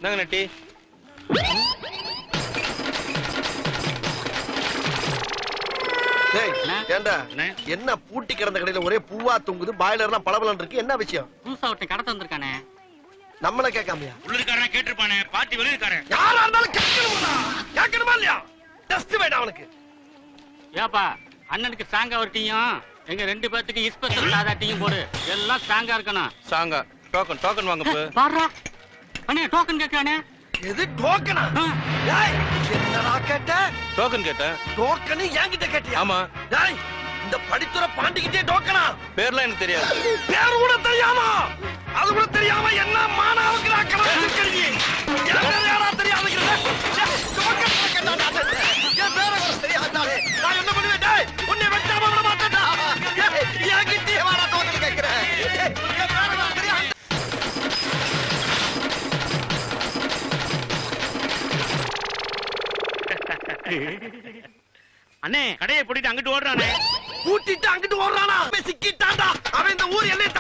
நாங்க நட்டி ஏண்டா என்ன பூட்டி கிடந்த கடையில ஒரே பூவா தொங்குது, பாய்லர்லாம் பளபளன்னு இருக்கு, என்ன விஷயம்? புதுசா ஒருத்தன் கடத்த வந்திருக்கானே. நம்மள கேட்காமையா? உள்ளுக்காரனா கேட்டிருப்பானே, பாட்டி வெளியிருக்காரன். யாரா இருந்தாலும் கேட்கணுமா இல்லையா? டஸ்ட் வேடா அவனுக்கு. ஏப்பா அண்ணனுக்கு ஸ்ட்ராங்கா ஒரு டீயும் எங்க 2 பேத்துக்கு இஸ்பெஷல் சாதா டீயும் போடு. எல்லாம் ஸ்ட்ராங்கா இருக்கணும். சாங்கா டோக்கன் வாங்க போ. பாருடா அண்ணே டோக்கன் கேட்கானே. எது டோக்கனா? டேய் என்னடா கேட்ட? டோக்கன் கேட்டேன். டோக்கன் என்கிட்ட கேட்டியா? ஆமா. டேய் இந்த படித்துற பாண்டிக்கிட்டே டோக்கனா? பேர்லாம் எனக்கு தெரியாது. பேர் கூட தெரியாமா? அது கூட தெரியாம என்ன மானாவுக்கு நான் கலந்து இருக்கீங்க? யாரா தெரியாதுங்கற? டோக்கன் கேட்டாடா. என் பேரை கூட தெரியாதாடே. நான் என்ன பண்ணுவேன்? டேய் உன்னை வெட்டாம விட மாட்டேன்டா. என்கிட்டே வாடா டோக்கன் கேக்குறேன். என் பேரை கூட தெரியாது. அண்ணே கடையை பூட்டிட்டு அங்கிட்டு ஓடுறானே. பூட்டிட்டு அங்கிட்டு ஓடுறானா? சிக்கிட்டான்டா. அவன் இந்த ஊர் எல்லையை